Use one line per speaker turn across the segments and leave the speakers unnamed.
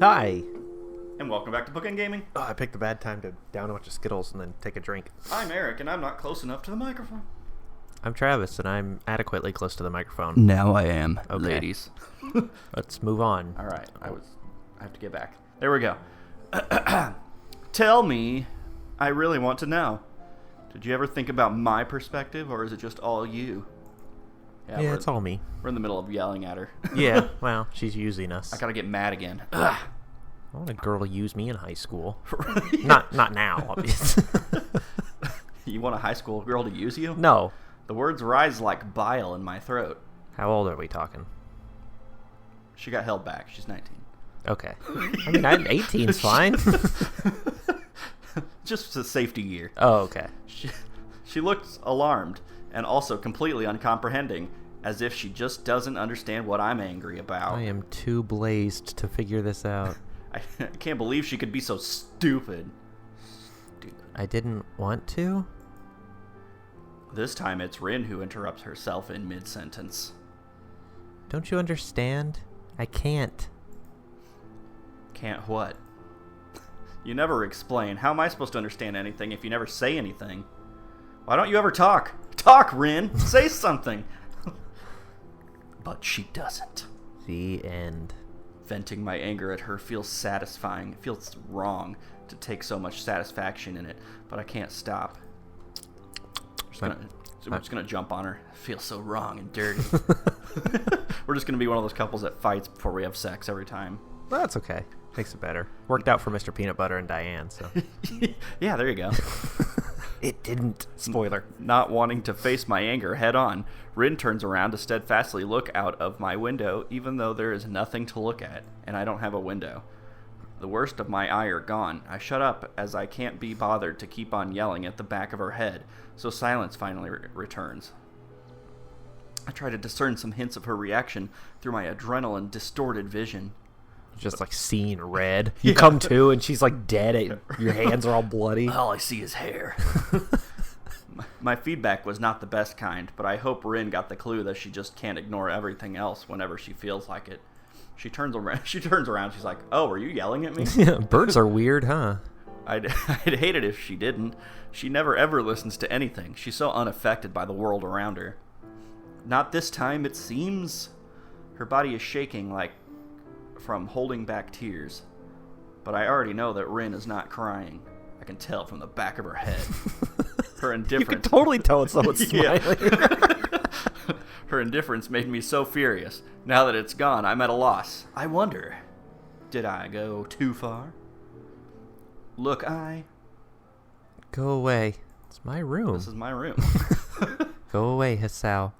Hi.
And welcome back to Bookend Gaming.
Oh, I picked a bad time to down a bunch of Skittles and then take a drink.
I'm Eric, and I'm not close enough to the microphone.
I'm Travis, and I'm adequately close to the microphone.
Now I am,
Okay.
ladies.
Let's move on.
All right, I have to get back. There we go. Tell me, I really want to know. Did you ever think about my perspective, or is it just all you?
Yeah, it's all me.
We're in the middle of yelling at her.
Yeah, well, she's using us.
I gotta get mad again. Ugh.
I want a girl to use me in high school. Not now, obviously.
You want a high school girl to use you?
No.
The words rise like bile in my throat.
How old are we talking?
She got held back. She's 19.
Okay. I mean, 18's fine.
Just a safety year.
Oh, okay.
She looks alarmed and also completely uncomprehending, as if she just doesn't understand what I'm angry about.
I am too blazed to figure this out.
I can't believe she could be so stupid.
I didn't want to?
This time it's Rin who interrupts herself in mid-sentence.
Don't you understand? I can't.
Can't what? You never explain. How am I supposed to understand anything if you never say anything? Why don't you ever talk? Talk, Rin! Say something! But she doesn't.
The end.
Venting my anger at her feels satisfying. It feels wrong to take so much satisfaction in it, but I can't stop. We're just gonna jump on her. It feels so wrong and dirty. We're just gonna be one of those couples that fights before we have sex every time.
Well, that's okay. Makes it better. Worked out for Mr. Peanut Butter and Diane, so.
Yeah, there you go.
It didn't. Spoiler.
Not wanting to face my anger head on, Rin turns around to steadfastly look out of my window, even though there is nothing to look at, and I don't have a window. The worst of my ire gone. I shut up, as I can't be bothered to keep on yelling at the back of her head, so silence finally returns. I try to discern some hints of her reaction through my adrenaline-distorted vision.
Just like seeing red. You come to and she's like dead. Your hands are all bloody.
All I see is hair. My feedback was not the best kind, but I hope Rin got the clue that she just can't ignore everything else whenever she feels like it. She turns around. She's like, "Oh, are you yelling at me?"
Yeah, birds are weird, huh?
I'd hate it if she didn't. She never ever listens to anything. She's so unaffected by the world around her. Not this time, it seems. Her body is shaking like from holding back tears. But I already know that Rin is not crying. I can tell from the back of her head. Her indifference.
You can totally tell when someone's smiling.
Her indifference made me so furious. Now that it's gone, I'm at a loss. I wonder, did I go too far? Look,
Go away. It's my room.
This is my room.
Go away, Hisao.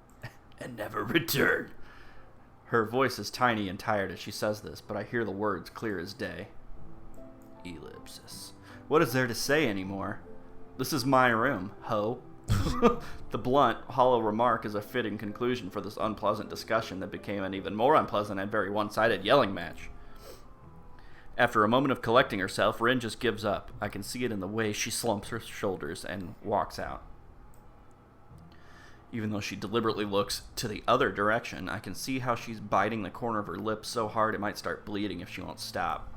And never return. Her voice is tiny and tired as she says this, but I hear the words clear as day. Ellipsis. What is there to say anymore? This is my room, ho. The blunt, hollow remark is a fitting conclusion for this unpleasant discussion that became an even more unpleasant and very one-sided yelling match. After a moment of collecting herself, Rin just gives up. I can see it in the way she slumps her shoulders and walks out. Even though she deliberately looks to the other direction, I can see how she's biting the corner of her lip so hard it might start bleeding if she won't stop.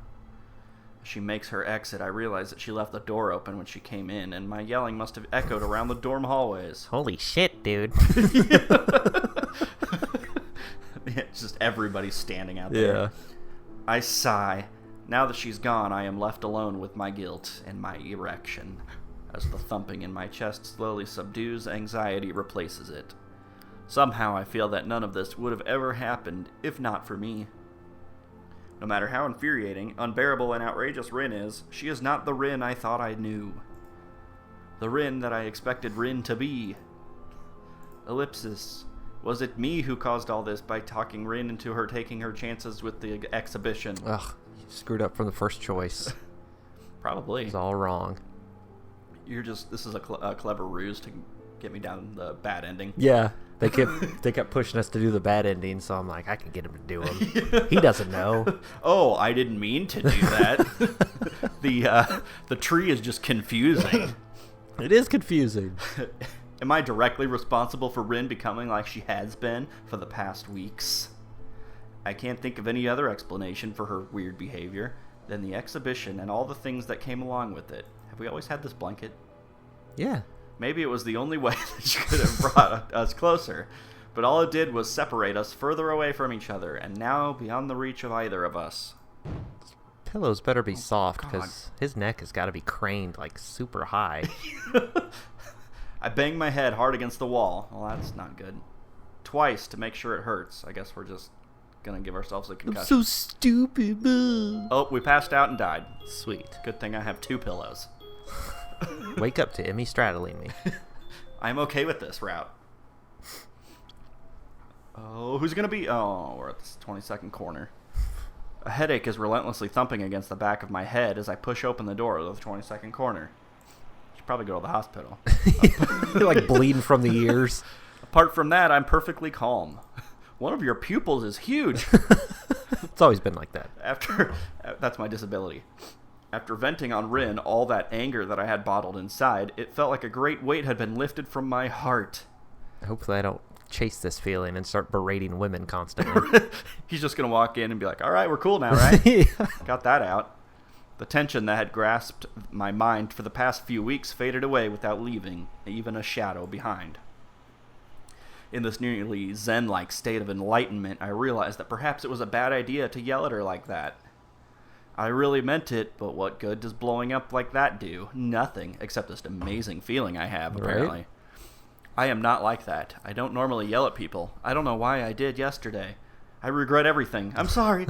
As she makes her exit, I realize that she left the door open when she came in, and my yelling must have echoed around the dorm hallways.
Holy shit, dude.
It's just everybody standing out there.
Yeah.
I sigh. Now that she's gone, I am left alone with my guilt and my erection. As the thumping in my chest slowly subdues, anxiety replaces it. Somehow I feel that none of this would have ever happened if not for me. No matter how infuriating, unbearable, and outrageous Rin is, she is not the Rin I thought I knew. The Rin that I expected Rin to be. Ellipsis. Was it me who caused all this by talking Rin into her taking her chances with the exhibition?
Ugh, you screwed up from the first choice.
Probably.
It's all wrong.
This is a clever ruse to get me down the bad ending.
Yeah, they kept pushing us to do the bad ending, so I'm like, I can get him to do them. He doesn't know.
Oh, I didn't mean to do that. The tree is just confusing.
It is confusing.
Am I directly responsible for Rin becoming like she has been for the past weeks? I can't think of any other explanation for her weird behavior than the exhibition and all the things that came along with it. Have we always had this blanket?
Yeah.
Maybe it was the only way that she could have brought us closer, but all it did was separate us further away from each other, and now beyond the reach of either of us.
Pillows better be soft, because his neck has got to be craned, like, super high.
I banged my head hard against the wall. Well, that's not good. Twice to make sure it hurts. I guess we're just gonna give ourselves a concussion.
I'm so stupid, man.
Oh, we passed out and died.
Sweet.
Good thing I have 2 pillows.
Wake up to Emmy straddling me.
I'm okay with this route. Oh, who's gonna be... Oh, we're at this 22nd corner. A headache is relentlessly thumping against the back of my head as I push open the door of the 22nd corner. Should probably go to the hospital.
You're like bleeding from the ears.
Apart from that, I'm perfectly calm. One of your pupils is huge.
It's always been like that.
That's my disability. After venting on Rin all that anger that I had bottled inside, it felt like a great weight had been lifted from my heart.
Hopefully I don't chase this feeling and start berating women constantly.
He's just going to walk in and be like, all right, we're cool now, right?
Yeah.
Got that out. The tension that had grasped my mind for the past few weeks faded away without leaving even a shadow behind. In this nearly zen-like state of enlightenment, I realized that perhaps it was a bad idea to yell at her like that. I really meant it, but what good does blowing up like that do? Nothing, except this amazing feeling I have, apparently.
Right?
I am not like that. I don't normally yell at people. I don't know why I did yesterday. I regret everything. I'm sorry.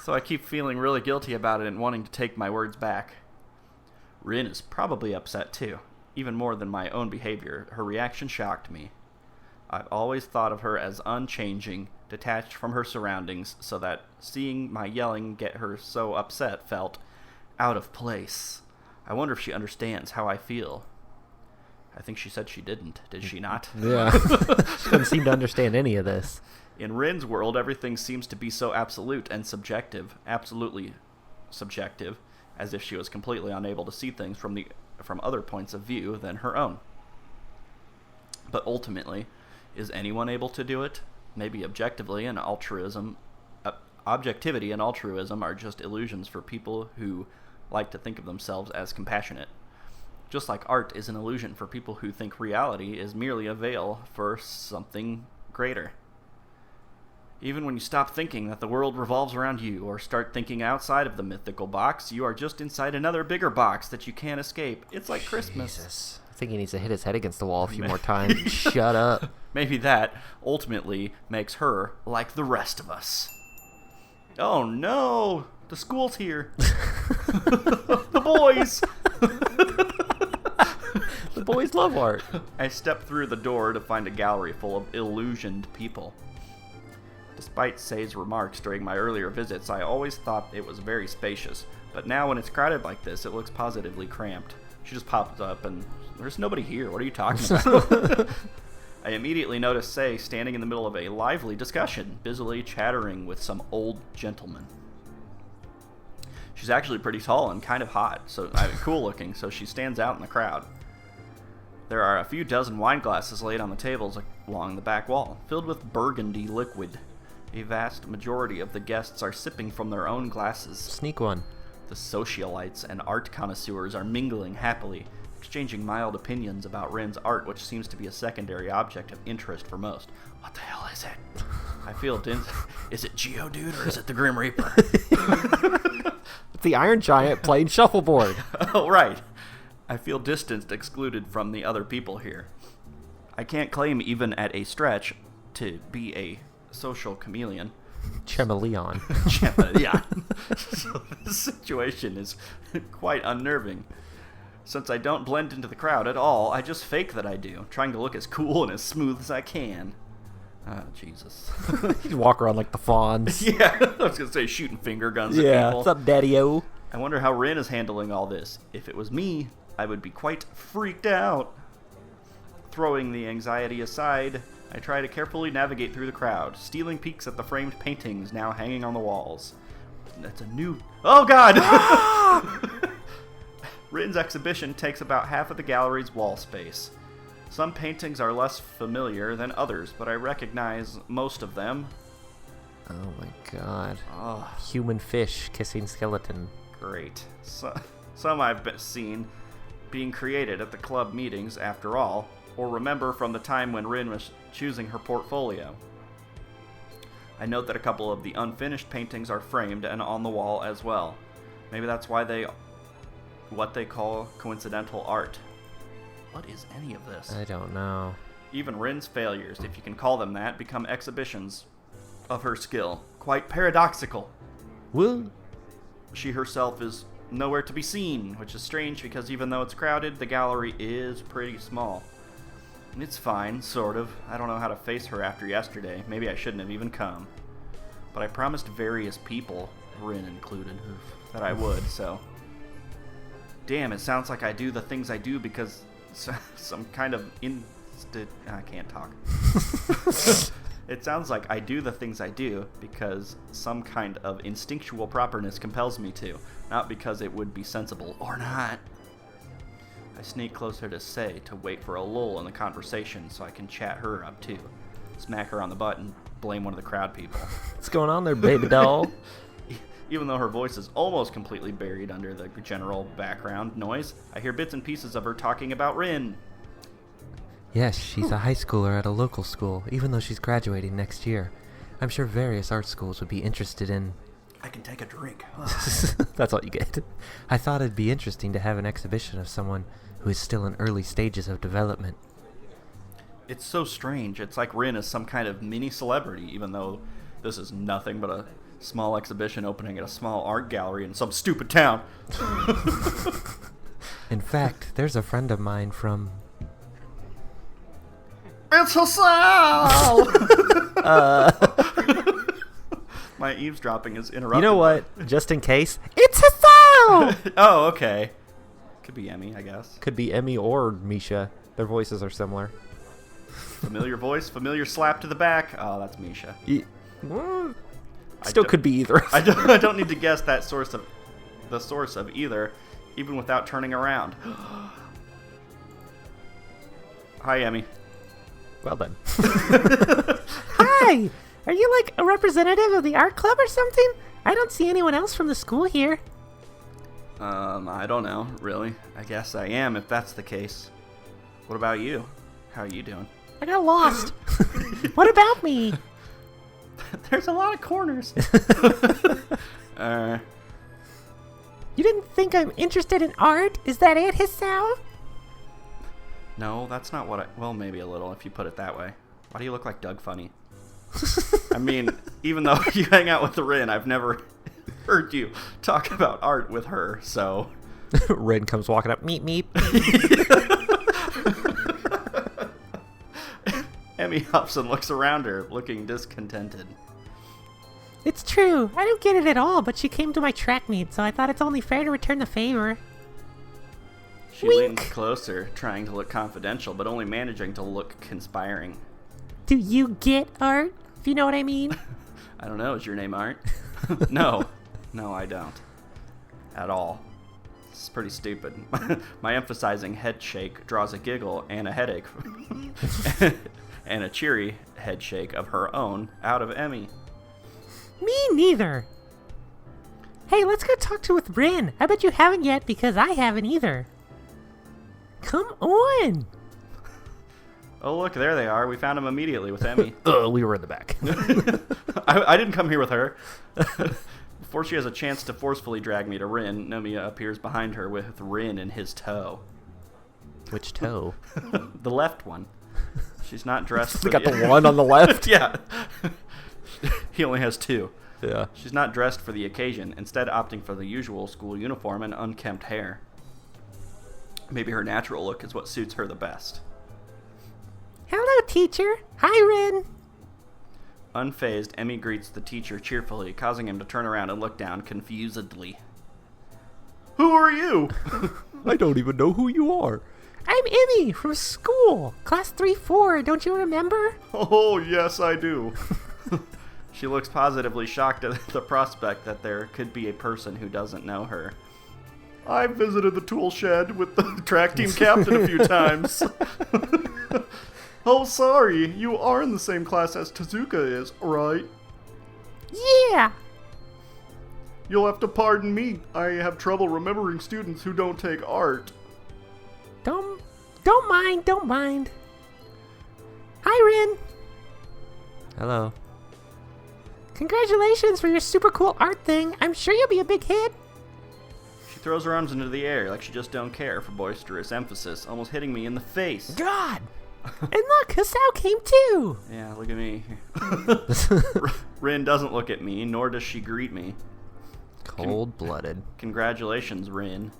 So I keep feeling really guilty about it and wanting to take my words back. Rin is probably upset too. Even more than my own behavior, her reaction shocked me. I've always thought of her as unchanging, detached from her surroundings, so that seeing my yelling get her so upset felt out of place. I wonder if she understands how I feel. I think she said she didn't. Did she not?
Yeah. She doesn't seem to understand any of this.
In Rin's world, everything seems to be so absolute and subjective, absolutely subjective, as if she was completely unable to see things from other points of view than her own. But ultimately, is anyone able to do it? Maybe objectivity and altruism are just illusions for people who like to think of themselves as compassionate. Just like art is an illusion for people who think reality is merely a veil for something greater. Even when you stop thinking that the world revolves around you or start thinking outside of the mythical box, you are just inside another bigger box that you can't escape. It's like Christmas.
Jesus. I think he needs to hit his head against the wall a few more times. Shut up.
Maybe that ultimately makes her like the rest of us. Oh no! The school's here. The boys!
The boys love art.
I stepped through the door to find a gallery full of illusioned people. Despite Say's remarks during my earlier visits, I always thought it was very spacious, but now when it's crowded like this, it looks positively cramped. She just pops up and, there's nobody here, what are you talking about? I immediately noticed Say standing in the middle of a lively discussion, busily chattering with some old gentleman. She's actually pretty tall and kind of hot, cool looking, so she stands out in the crowd. There are a few dozen wine glasses laid on the tables along the back wall, filled with burgundy liquid. A vast majority of the guests are sipping from their own glasses.
Sneak one.
The socialites and art connoisseurs are mingling happily, exchanging mild opinions about Rin's art, which seems to be a secondary object of interest for most. What the hell is it? I feel Is it Geodude or is it the Grim Reaper?
It's the Iron Giant playing shuffleboard.
Oh, right. I feel distanced, excluded from the other people here. I can't claim, even at a stretch, to be a social chameleon.
Chameleon.
Yeah. So this situation is quite unnerving. Since I don't blend into the crowd at all, I just fake that I do, trying to look as cool and as smooth as I can. Oh, Jesus.
You walk around like the fawns.
Yeah, I was going to say shooting finger guns at people.
What's up, Daddy-O?
I wonder how Rin is handling all this. If it was me, I would be quite freaked out. Throwing the anxiety aside, I try to carefully navigate through the crowd, stealing peeks at the framed paintings now hanging on the walls. That's a new... Oh, God! Rin's exhibition takes about half of the gallery's wall space. Some paintings are less familiar than others, but I recognize most of them.
Oh my god.
Oh,
Human fish kissing skeleton.
great. Some I've seen being created at the club meetings, after all, or remember from the time when Rin was choosing her portfolio. I note that a couple of the unfinished paintings are framed and on the wall as well. Maybe that's why what they call coincidental art. What is any of this?
I don't know.
Even Rin's failures, if you can call them that, become exhibitions of her skill. Quite paradoxical.
Woo!
She herself is nowhere to be seen, which is strange because even though it's crowded, the gallery is pretty small. It's fine, sort of. I don't know how to face her after yesterday. Maybe I shouldn't have even come. But I promised various people, Rin included, that I would, so... Damn, it sounds like I do the things I do because some kind of I can't talk. It sounds like I do the things I do because some kind of instinctual properness compels me to, not because it would be sensible or not. I sneak closer to wait for a lull in the conversation so I can chat her up too. Smack her on the butt and blame one of the crowd people.
What's going on there, baby doll?
Even though her voice is almost completely buried under the general background noise, I hear bits and pieces of her talking about Rin.
Yes, she's a high schooler at a local school, even though she's graduating next year. I'm sure various art schools would be interested in...
I can take a drink.
That's all you get. I thought it'd be interesting to have an exhibition of someone who is still in early stages of development.
It's so strange. It's like Rin is some kind of mini celebrity, even though this is nothing but a small exhibition opening at a small art gallery in some stupid town.
In fact, there's a friend of mine from...
It's Hisao! My eavesdropping is interrupted.
You know what? Just in case, it's Hisao!
Oh, okay. Could be Emmy, I guess.
Could be Emmy or Misha. Their voices are similar.
Familiar voice, familiar slap to the back. Oh, that's Misha.
Still could be either.
I don't need to guess the source of either, even without turning around. Hi, Emmy.
Well done. Hi! Are you like a representative of the art club or something? I don't see anyone else from the school here.
I don't know, really. I guess I am, if that's the case. What about you? How are you doing?
I got lost. What about me?
There's a lot of corners.
You didn't think I'm interested in art? Is that it, Hisao?
No, that's not what well, maybe a little, if you put it that way. Why do you look like Doug Funny? I mean, even though you hang out with Rin, I've never heard you talk about art with her, so...
Rin comes walking up, meep, meep.
Emmy hops and looks around her, looking discontented.
It's true. I don't get it at all, but she came to my track meet, so I thought it's only fair to return the favor.
She leans closer, trying to look confidential, but only managing to look conspiring.
Do you get art? If you know what I mean?
I don't know. Is your name Art? No, I don't. At all. This is pretty stupid. My emphasizing head shake draws a giggle and a headache. And a cheery head shake of her own out of Emmy.
Me neither. Hey, let's go talk to with Rin. I bet you haven't yet because I haven't either. Come on.
Oh, look, there they are. We found them immediately with Emmy.
We were in the back.
I didn't come here with her. Before she has a chance to forcefully drag me to Rin, Nomiya appears behind her with Rin in his toe.
Which toe?
The left one. She's not dressed for
They got the one on the left?
Yeah. He only has two.
Yeah.
She's not dressed for the occasion, instead opting for the usual school uniform and unkempt hair. Maybe her natural look is what suits her the best.
Hello, teacher. Hi, Rin.
Unfazed, Emmy greets the teacher cheerfully, causing him to turn around and look down confusedly. Who are you?
I don't even know who you are.
I'm Emmy from school. Class 3-4. Don't you remember?
Oh, yes, I do. She looks positively shocked at the prospect that there could be a person who doesn't know her. I've visited the tool shed with the track team captain a few times. Oh, sorry. You are in the same class as Tezuka is, right?
Yeah!
You'll have to pardon me. I have trouble remembering students who don't take art.
Don't mind. Hi, Rin.
Hello.
Congratulations for your super cool art thing. I'm sure you'll be a big hit.
She throws her arms into the air like she just don't care for boisterous emphasis, almost hitting me in the face.
God! And look, Hisao came too!
Yeah, look at me. Rin doesn't look at me, nor does she greet me.
Cold-blooded.
Congratulations, Rin.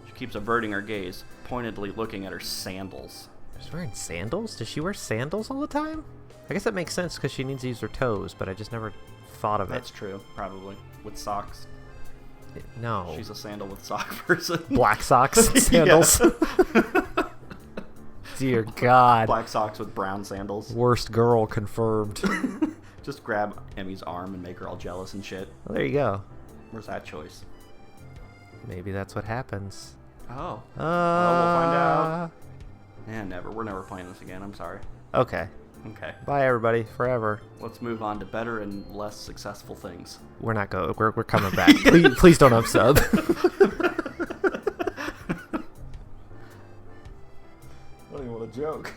She keeps averting her gaze, pointedly looking at her sandals.
She's wearing sandals? Does she wear sandals all the time? I guess that makes sense because she needs to use her toes, but I just never thought of
That's true, probably. With socks.
it. No.
She's a sandal with sock person.
Black socks and sandals. Dear God.
Black socks with brown sandals.
Worst girl confirmed.
Just grab Emmy's arm and make her all jealous and shit.
Well, there you go.
Where's that choice?
Maybe that's what happens.
Oh.
We'll
find out. Yeah, never. We're never playing this again. I'm sorry.
Okay.
Okay.
Bye, everybody. Forever.
Let's move on to better and less successful things.
We're not going. We're coming back. Please don't unsub.
I don't even want to joke.